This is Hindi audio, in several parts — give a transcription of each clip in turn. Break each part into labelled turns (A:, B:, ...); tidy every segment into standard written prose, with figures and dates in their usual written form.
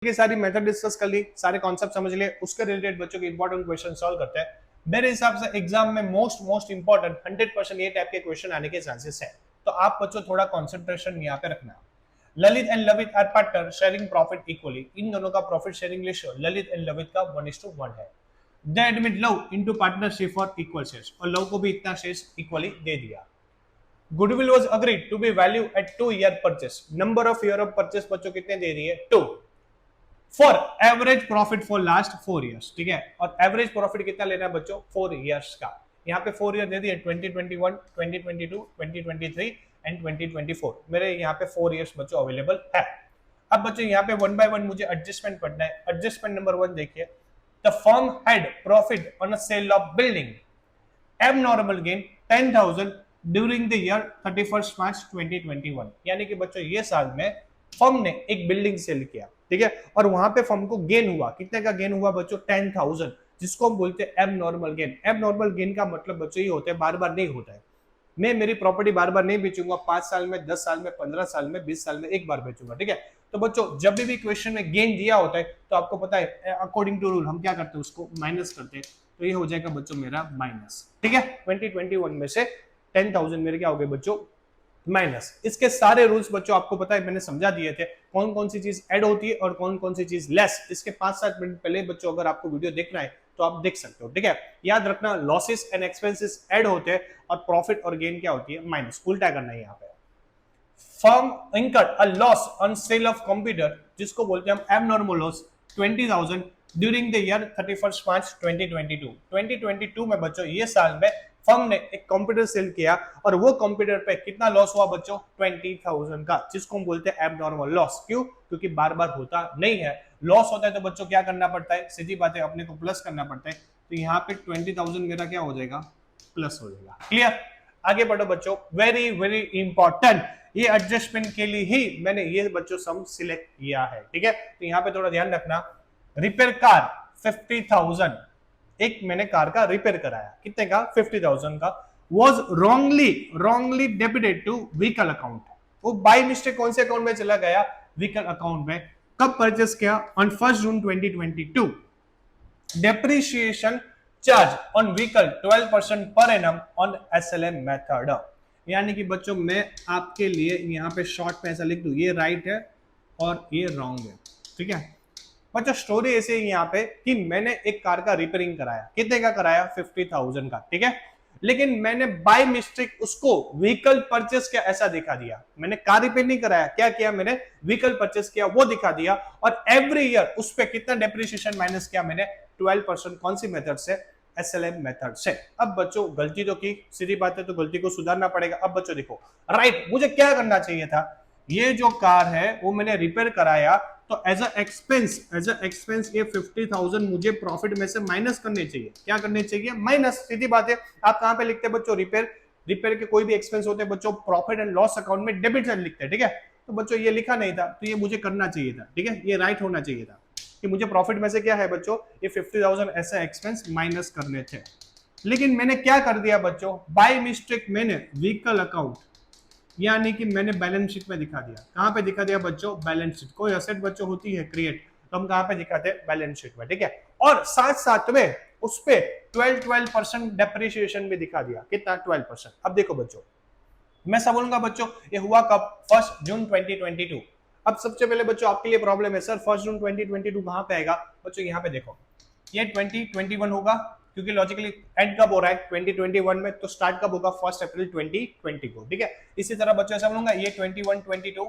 A: ये सारी मेथड डिस्कस कर ली, सारे कॉन्सेप्ट समझ लिए, उसके रिलेटेड बच्चों के इंपॉर्टेंट क्वेश्चन सॉल्व करते हैं। मेरे हिसाब से एग्जाम में मोस्ट इंपॉर्टेंट 100% ये टाइप के क्वेश्चन आने के चांसेस है, तो आप बच्चों थोड़ा कॉन्सेंट्रेशन यहाँ पे रखना। Lalit and Lavit are partner sharing profit equally, इन दोनों का profit sharing ratio Lalit and Lavit का 1:1 है। They admit Lav into partnership for equal shares, और लव को भी इतना शेयर्स इक्वली दे दिया। Goodwill was agreed to be value at 2 year purchase, number of year of purchase बच्चों कितने दे रही है 2, for average profit for last 4 years, ठीक है। और एवरेज प्रॉफिट कितना लेना है बच्चों 4 इयर्स का, यहाँ पे 4 ईयर दे दिए 2021, 2022, 2023 एंड 2024, मेरे यहाँ पे 4 इयर्स बच्चों अवेलेबल है। अब बच्चों यहाँ पे 1 by 1 मुझे एडजस्टमेंट पढ़ना है। एडजस्टमेंट नंबर 1 देखिए, the firm had profit on a sale of building, abnormal gain 10,000 during the year 31 March 2021, यानी कि बच्चों ये साल में फर्म ने एक बिल्डिंग सेल किया, ठीक है, और वहां पे फर्म को गेन हुआ, कितने का गेन हुआ बच्चों 10,000, जिसको हम बोलते हैं एबनॉर्मल गेन। एबनॉर्मल गेन का मतलब बच्चों ये होता है बार बार नहीं होता है, मैं मेरी प्रॉपर्टी बार बार नहीं बेचूंगा, 5 साल में, 10 साल में, 15 साल में, 20 साल में एक बार बेचूंगा, ठीक है। तो बच्चों जब भी क्वेश्चन में गेन दिया होता है तो आपको पता है अकॉर्डिंग टू रूल हम क्या करते हैं, उसको माइनस करते हैं, तो ये हो जाएगा बच्चों मेरा माइनस, ठीक है। 2021 में से 10,000 मेरे क्या हो गए बच्चों माइनस। इसके सारे रूल्स बच्चों आपको पता है, मैंने समझा दिए थे, कौन कौन सी चीज ऐड होती है और कौन कौन सी चीज लेस। इसके 5-7 मिनट पहले बच्चों अगर आपको वीडियो देखना है तो आप देख सकते हो, ठीक है। याद रखना लॉसेस एंड एक्सपेंसेस ऐड होते हैं और प्रॉफिट और गेन क्या होती है माइनस, उल्टा करना है यहाँ पे। Firm incurred a loss on sale of computer, जिसको बोलते हैं हम abnormal loss 20,000 during the year 31 March 2022। 2022 में बच्चों ये साल में फर्म ने एक कंप्यूटर सेल किया और वो कंप्यूटर पे कितना लॉस हुआ बच्चों 20,000 का, जिसको हम बोलते हैं एबनॉर्मल लॉस। क्यों? क्योंकि बार बार होता नहीं है। लॉस होता है तो बच्चों क्या करना पड़ता है, सीधी बात है अपने को प्लस करना पड़ता है, तो यहाँ पे 20,000 मेरा क्या हो जाएगा प्लस हो जाएगा। क्लियर? आगे बढ़ो बच्चों, वेरी वेरी इंपॉर्टेंट, ये एडजस्टमेंट के लिए ही मैंने ये बच्चों सम सिलेक्ट किया है, ठीक है। तो यहाँ पे थोड़ा ध्यान रखना, रिपेयर कार 50,000, एक मैंने कार का रिपेयर कराया, कितने का 50,000 का, was wrongly debited to vehicle account, वो बाय मिस्टेक कौन से अकाउंट में चला गया व्हीकल अकाउंट में। कब परचेस किया? On 1 June 2022। Depreciation charge on vehicle 12% per annum on SLM method, यानी कि बच्चों मैं आपके लिए यहाँ पे शॉर्ट में ऐसा लिख दूं, ये राइट है और ये रॉन्ग है, ठीक है बच्चों। स्टोरी ऐसे ही यहाँ पे कि मैंने एक कार का रिपेयरिंग कराया, कितने का कराया 50,000 का, ठीक है, लेकिन मैंने बाय मिस्टेक उसको व्हीकल परचेस किया ऐसा दिखा दिया। मैंने कार रिपेयर नहीं कराया, क्या किया मैंने व्हीकल परचेस किया वो दिखा दिया, और एवरी ईयर उस पर कितना डेप्रिसिएशन माइनस किया मैंने 12%, कौन सी मेथड से? एसएलएम मेथड से। अब बच्चों गलती तो की, सीधी बात है, तो गलती को सुधारना पड़ेगा। अब बच्चों देखो राइट, मुझे क्या करना चाहिए था, ये जो कार है वो मैंने रिपेयर कराया, तो एज अ एक्सपेंस ये 50,000 मुझे प्रॉफिट में से माइनस करने चाहिए। क्या करने चाहिए? माइनस, सीधी बात है। आप कहां पे लिखते हैं बच्चों? रिपेयर के कोई भी एक्सपेंस होते हैं बच्चों प्रॉफिट एंड लॉस अकाउंट में डेबिट साइड लिखते हैं, ठीक है। तो बच्चों ये लिखा नहीं था, तो ये मुझे करना चाहिए था, ठीक है, ये राइट होना चाहिए था कि मुझे प्रॉफिट में से क्या है बच्चों ये 50,000 ऐसे एक्सपेंस माइनस करने थे। लेकिन मैंने क्या कर दिया बच्चों, बाय मिस्टेक मैंने व्हीकल अकाउंट यानी कि मैंने बैलेंस शीट में दिखा दिया। कहां पे दिखा दिया बच्चों? Balance sheet. कोई असेट बच्चों होती है क्रिएट, तो हम कहां पे दिखाते हैं? बैलेंस शीट में, ठीक है। और साथ साथ में उस पे 12% डेप्रिसिएशन भी दिखा दिया, कितना 12%। अब देखो बच्चों मैं सब बोलूंगा बच्चों, ये हुआ कब? 1 जून 2022। अब सबसे पहले बच्चों आपके लिए प्रॉब्लम है, सर 1 जून 2022 कहां पे आएगा? बच्चों यहाँ पे देखो, ये 2021 होगा, क्योंकि लॉजिकली एंड कब हो रहा है 2021 में, तो स्टार्ट कब होगा? 1 अप्रैल 2020 को, ठीक है। इसी तरह बच्चों ऐसा बोलूंगा, ये 21 22,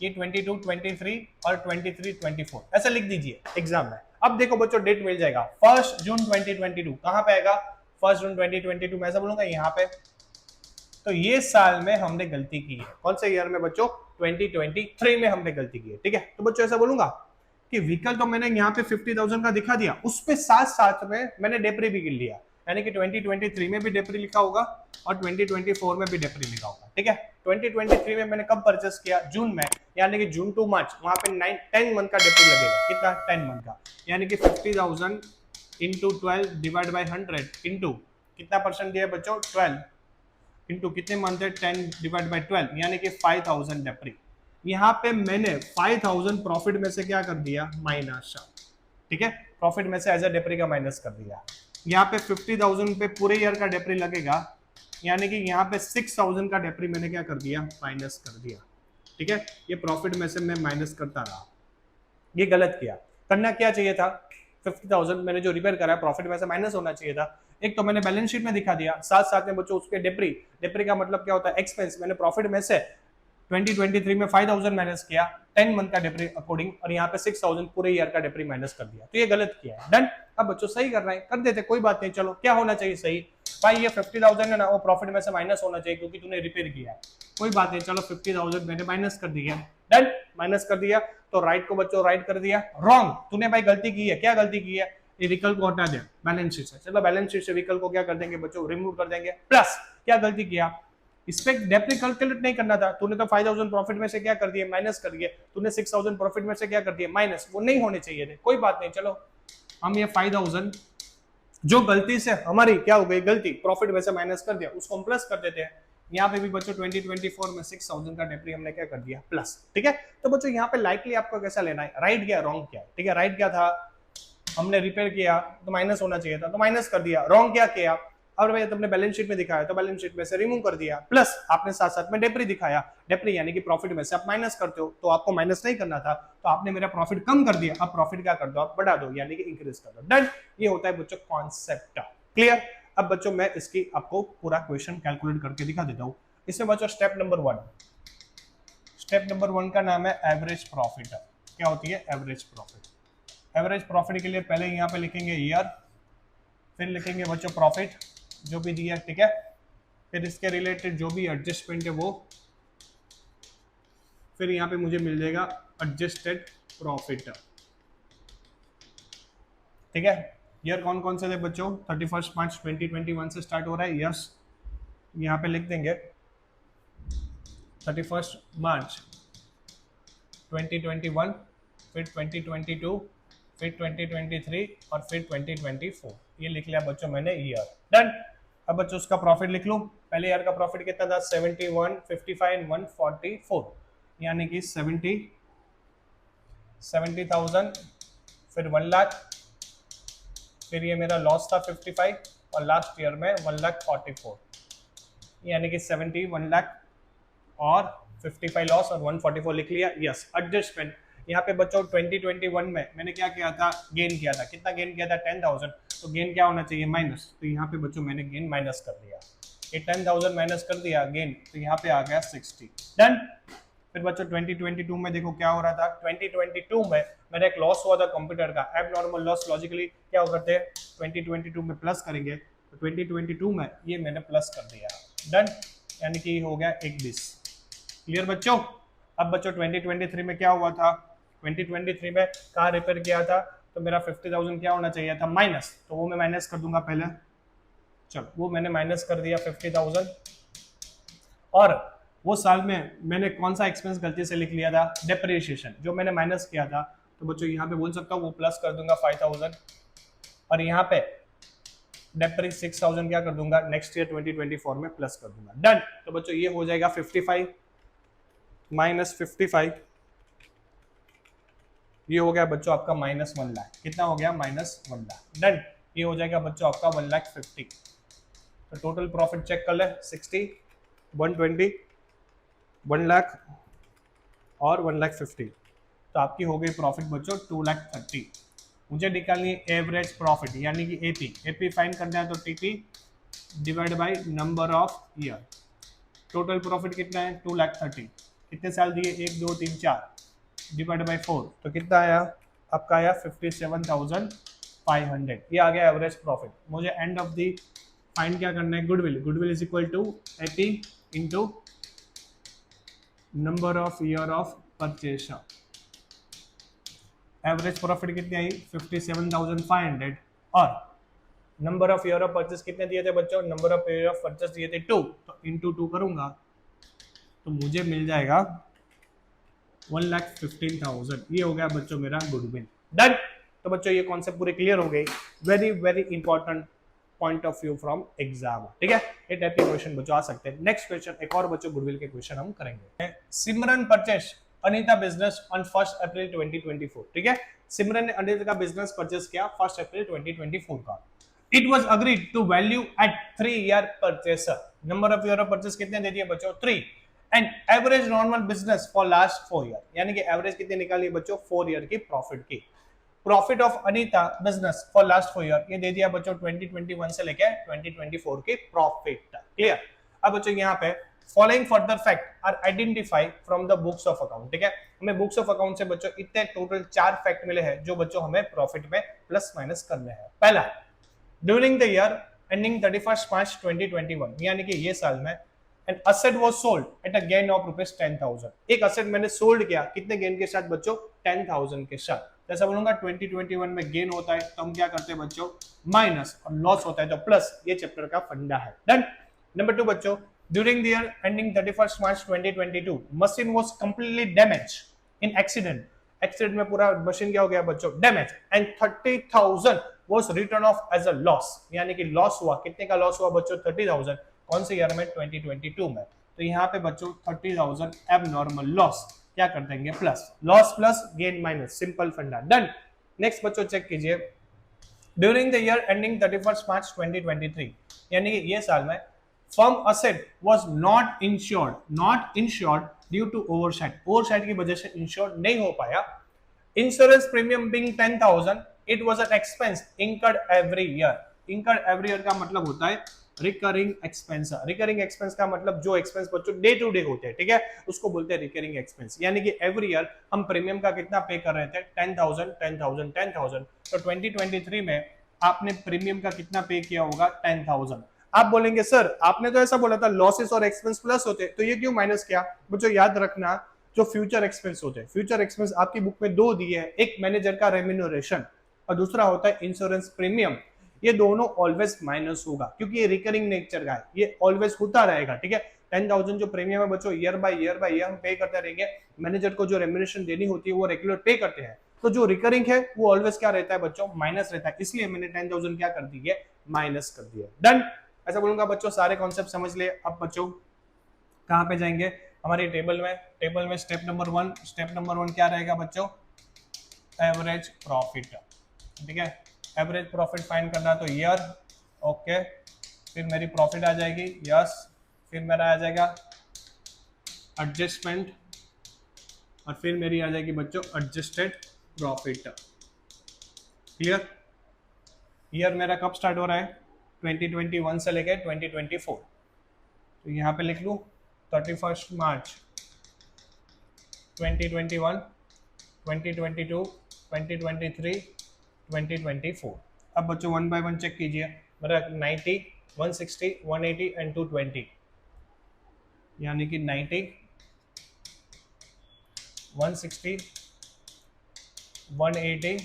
A: ये 22 23 और 23 24, ऐसा लिख दीजिए एग्जाम में। अब देखो बच्चों डेट मिल जाएगा 1 जून 2022, कहां पे आएगा? 1 जून 2022 में ऐसा बोलूंगा यहाँ पे। तो ये साल में हमने गलती की है, कौन से ईयर में बच्चों? 2023 में हमने गलती की है, ठीक है। तो बच्चों ऐसा बोलूंगा कि व्हीकल तो मैंने यहाँ पे 50,000 का दिखा दिया, उस पे साथ साथ में मैंने डेप्री भी गिन लिया, यानी कि 2023 में भी डेप्री लिखा होगा और 2024 में भी डेप्री लिखा होगा, ठीक है। 2023 में मैंने कब परचेस किया? जून में, यानी कि जून टू मार्च, वहां पे 10 मंथ का डेप्री लगेगा, कितना? 10 मंथ का, यानी कि 50,000 इंटू 12 डिवाइड बाई 100 इंटू कितना परसेंट दिया बच्चों? 12 इंटू कितने मंथ है? 10 डिवाइड बाई 12, यानी कि 5,000 डेप्री। यहाँ पे मैंने 5000 प्रॉफिट में से क्या कर दिया, माइनस। ठीक है, प्रॉफिट में से एज अ डेप्री का माइनस कर दिया। यहाँ पे 50,000 पे पूरे ईयर का डेप्री लगेगा, यानी कि यहाँ पे 6,000 का डेप्री मैंने क्या कर दिया, माइनस कर दिया। ठीक है, ये प्रॉफिट में से मैं माइनस करता रहा, ये गलत किया। करना क्या चाहिए था, 50,000 मैंने जो रिपेयर करा प्रॉफिट में से माइनस होना चाहिए था। एक तो मैंने बैलेंस शीट में दिखा दिया, साथ साथ में बच्चों उसके डेप्री का मतलब क्या होता है, एक्सपेंस। मैंने प्रॉफिट में से 2023 में 5,000 माइनस किया 10 मंथ का डेप्री अकॉर्डिंग, और यहाँ पे 6,000 पूरे ईयर का डेप्री माइनस कर दिया, तो ये गलत किया है। डन। अब बच्चों सही कर रहे हैं, कर देते, कोई बात नहीं। चलो क्या होना चाहिए सही, भाई ये 50,000 है ना, वो प्रॉफिट में से माइनस होना चाहिए क्योंकि तूने रिपेयर किया है। कोई बात नहीं, चलो 50,000 मैंने माइनस कर दिया। डन, माइनस कर दिया, तो राइट को बच्चों राइट कर दिया। रॉन्ग, तूने भाई गलती की है। क्या गलती की है, ये विकल्प को हटा दे बैलेंस शीट से। चलो बैलेंस शीट से विकल्प को क्या कर देंगे बच्चों, रिमूव कर देंगे। प्लस क्या गलती किया, इस पे डेप्री कैलकुलेट नहीं करना था, तूने तो 5,000 प्रॉफिट में से क्या कर दिया, माइनस कर दिया। तूने 6,000 प्रॉफिट में से क्या कर दिया, माइनस। वो नहीं होने चाहिए थे। कोई बात नहीं, चलो हम ये 5,000 जो गलती से हमारी क्या हो गई, गलती प्रॉफिट में से माइनस कर दिया, उसको हम प्लस कर देते हैं। यहाँ पे भी बच्चों 2024 में 6,000 का डेप्री हमने क्या कर दिया, प्लस। ठीक है, तो बच्चों यहाँ पे लाइटली आपको कैसा लेना है, राइट क्या रॉन्ग क्या। ठीक है, राइट क्या था, हमने रिपेयर किया तो माइनस होना चाहिए था, तो माइनस कर दिया। रॉन्ग क्या किया, और भाई तुमने बैलेंस शीट में दिखाया तो बैलेंस शीट में से रिमूव कर दिया। प्लस आपने साथ साथ में डेप्री दिखाया, डेप्री यानी कि प्रॉफिट में से आप माइनस करते हो, तो आपको माइनस नहीं करना था, तो आपने मेरा प्रॉफिट कम कर दिया। अब प्रॉफिट क्या कर दो, आप बढ़ा दो, यानी कि इंक्रीज कर दो। डन, ये होता है बच्चों कॉन्सेप्ट। क्लियर। अब बच्चों मैं इसकी आपको पूरा क्वेश्चन कैलकुलेट करके दिखा देता हूँ। इसमें बच्चों स्टेप नंबर 1 का नाम है एवरेज प्रॉफिट। क्या होती है एवरेज प्रॉफिट। एवरेज प्रॉफिट के लिए पहले यहाँ पे लिखेंगे ईयर, फिर लिखेंगे बच्चों प्रॉफिट जो भी दिया। ठीक है, फिर इसके रिलेटेड जो भी एडजस्टमेंट है वो, फिर यहाँ पे मुझे मिल जाएगा एडजस्टेड प्रॉफिट। ठीक है, ईयर कौन कौन से थे बच्चों, 31 मार्च 2021 से स्टार्ट हो रहा है। यस, यहाँ पे लिख देंगे 31 मार्च 2021, फिर 2022, फिर 2023 और फिर 2024। ये लिख लिया बच्चों मैंने ईयर। डन। अब बच्चों उसका प्रॉफिट लिख लूं। पहले ईयर का प्रॉफिट कितना था, 71, 55 एंड 144, यानी कि 70,000, फिर 1 लाख, फिर ये मेरा लॉस था 55, और लास्ट ईयर में 1,44,000, यानी कि 70, 1 लाख और 55 लॉस और 144 लिख लिया। Yes, adjustment. यहाँ पे बच्चों 2021 में मैंने क्या किया था, गेन किया था। कितना गेन किया था, 10,000, तो गेन क्या होना चाहिए, माइनस। तो यहाँ पे बच्चों मैंने गेन माइनस कर दिया, ये 10,000 माइनस कर दिया गेन, तो यहाँ पे आ गया 60। डन। फिर बच्चों 2022 में देखो क्या हो रहा था, 2022 में मेरा एक लॉस हुआ था कंप्यूटर का, एबनॉर्मल लॉस। लॉजिकली क्या हो करते हैं, 2022 में प्लस करेंगे, तो 2022 में ये मैंने प्लस कर दिया। डन, यानी कि हो गया 21। क्लियर बच्चों। अब बच्चों 2023 में क्या हुआ था, 2023 में कहाँ रिपेयर किया था, तो मेरा 50,000 क्या होना चाहिए था, माइनस, तो वो मैं माइनस कर दूंगा पहले। चलो वो मैंने माइनस कर दिया 50,000। और वो साल में मैंने कौन सा एक्सपेंस गलती से लिख लिया था, डेप्रिसिएशन, जो मैंने माइनस किया था, तो बच्चों यहाँ पे बोल सकता हूँ वो प्लस कर दूंगा 5,000, और यहाँ पे डेप्री 6,000 क्या कर दूंगा, नेक्स्ट ईयर 2024 में प्लस कर दूंगा। डन। तो बच्चों ये हो जाएगा 55 माइनस 55, ये हो गया बच्चों आपका माइनस 1 लाख। कितना हो गया, माइनस 1 लाख। डन। ये हो जाएगा बच्चों आपका 1,50,000। तो टोटल प्रॉफिट चेक कर ले, 60, 120, 1 लाख और 1,50,000, तो आपकी हो गई प्रॉफिट बच्चों 2,30,000। मुझे निकालनी है एवरेज प्रॉफिट, यानी कि एपी फाइंड करना है, तो TP divide by number of year. Total profit कितना है, 2,30,000। कितने साल दिए, 1 2 3 4, डिवाइड बाय 4, तो कितना आया आपका, आया 57,500। ये आ गया एवरेज प्रॉफिट। मुझे एंड ऑफ दी फाइंड क्या करना है, goodwill. Goodwill is equal to AP into number of year of purchase. Average profit कितनी आई, 57,500, और number of year of purchase कितने दिए थे बच्चों, number of year of purchase दिए थे 2, तो इंटू 2 करूंगा तो मुझे मिल जाएगा 1,15,000। ये हो गया बच्चों मेरा गुडविल। डन। तो बच्चों ये कॉन्सेप्ट पूरे क्लियर हो गई। Very very important point of view from exam. ठीक है, ये टाइप के क्वेश्चन बच्चों आ सकते हैं। नेक्स्ट क्वेश्चन, एक और बच्चों गुडविल के क्वेश्चन हम करेंगे। सिमरन purchase Anita business on 1 April 2024, ठीक है। सिमरन ने अनीता का बिजनेस परचेस किया 1 अप्रैल 2024 का। It was agreed to value at 3 year purchaser. Number of year of purchase कितने दे दिए बच्चों? 3। And average normal business for last 4 year, यानी कि एवरेज कितनी निकाली बच्चों? 4 ईयर की प्रॉफिट की। Profit of Anita business for last 4 year, ये दे दिया बच्चों 2021 से लेके 2024 की प्रॉफिट। क्लियर? अब बच्चों यहाँ पे following further fact are identify from the books of account, ठीक है। हमें बुक्स ऑफ अकाउंट से बच्चों इतने टोटल 4 फैक्ट मिले हैं जो बच्चों हमें प्रॉफिट में प्लस माइनस करने हैं। पहला, during the year ending 31 March 2021, यानी कि ये साल में an asset was sold at a gain of ₹10,000। एक असेट मैंने सोल्ड किया, कितने गेन के साथ बच्चों? 10,000 के साथ। जैसा बोलूंगा 2021 में गेन होता है तो हम क्या करते हैं बच्चों? माइनस, और लॉस होता है तो प्लस। ये चैप्टर का फंडा है। डन। नंबर 2 बच्चों, during the year ending 31 March 2022, machine was completely damage in accident. Accident में पूरा मशीन क्या हो गया बच्चों? Damage. And 30,000 was written off as a loss, यानी कि लॉस हुआ। कितने का लॉस हुआ बच्चों? 30,000। कौन से ईयर में? 2022 में। तो यहाँ पे बच्चों 30,000 एबनॉर्मल लॉस, क्या कर देंगे? Plus. Loss plus gain minus, simple फंडा। डन। नेक्स्ट बच्चों चेक कीजिए, during the year ending 31 March 2023, यानी कि ये साल में firm asset was not insured due to oversight. Oversight की वजह से इंश्योर्ड नहीं हो पाया। Insurance premium being 10,000, it was an expense incurred every year. Incurred every year का मतलब होता है रिकरिंग एक्सपेंस। रिकरिंग एक्सपेंस का मतलब जो एक्सपेंस बच्चों डे टू डे होते हैं, ठीक है, उसको बोलते हैं रिकरिंग एक्सपेंस। यानी कि एवरी ईयर हम प्रीमियम का कितना पे कर रहे थे? 10,000 10,000 10,000। तो 2023 में आपने प्रीमियम का कितना पे किया होगा? 10,000। आप बोलेंगे सर आपने तो ऐसा बोला था लॉसेस और एक्सपेंस प्लस होते, तो ये क्यों माइनस किया? बच्चों याद रखना, जो फ्यूचर एक्सपेंस होते हैं, फ्यूचर एक्सपेंस आपकी बुक में 2 दिए हैं, एक मैनेजर का रेम्यूनरेशन और दूसरा होता है इंश्योरेंस प्रीमियम। ये दोनों ऑलवेज माइनस होगा क्योंकि ये रिकरिंग नेचर का है, ये ऑलवेज होता रहेगा, ठीक है। 10,000 जो प्रीमियम है बच्चों ईयर बाय ईयर हम पे करते रहेंगे। मैनेजर को जो रेम्यूनरेशन देनी होती है वो रेगुलर पे करते हैं, तो जो रिकरिंग है वो ऑलवेज क्या रहता है बच्चों? माइनस रहता है। इसलिए मैंने 10,000 क्या कर दी है? माइनस कर दिया। डन। ऐसा बोलूंगा बच्चों सारे कॉन्सेप्ट समझ लिए। अब बच्चों कहां पे जाएंगे? हमारी टेबल में स्टेप नंबर 1 क्या रहेगा बच्चों? एवरेज प्रॉफिट, ठीक है। एवरेज प्रॉफिट फाइंड करना तो ईयर, ओके, फिर मेरी प्रॉफिट आ जाएगी, यस, फिर मेरा आ जाएगा एडजस्टमेंट और फिर मेरी आ जाएगी बच्चों एडजस्टेड प्रॉफिट। क्लियर? ईयर मेरा कब स्टार्ट हो रहा है? 2021 से लेके 2024। तो यहाँ पे लिख लूँ 31 मार्च 2021, 2022, 2023, 2024। अब बच्चों 1 बाय 1 चेक कीजिए। मेरा 90, 160, 180 एंड 220, यानी कि 90, 160, 180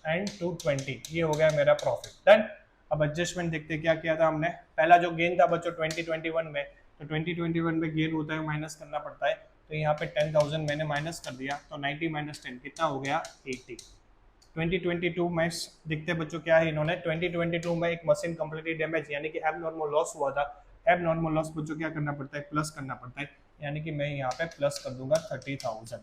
A: एंड 220, ये हो गया मेरा प्रॉफिट। डन। अब एडजस्टमेंट देखते क्या किया था हमने। पहला जो गेन था बच्चों 2021 में, तो 2021 में गेन होता है माइनस करना पड़ता है, तो यहाँ पे 10,000 मैंने माइनस कर दिया, तो 90 माइनस 10 कितना हो गया? 80। 2022 में दिखते बच्चों क्या है इन्होंने, 2022 में एक मशीन कंप्लीटली डैमेज यानी कि एबनॉर्मल लॉस हुआ था। एबनॉर्मल लॉस बच्चों क्या करना पड़ता है? प्लस करना पड़ता है, यानी कि मैं यहाँ पे प्लस कर दूंगा 30,000।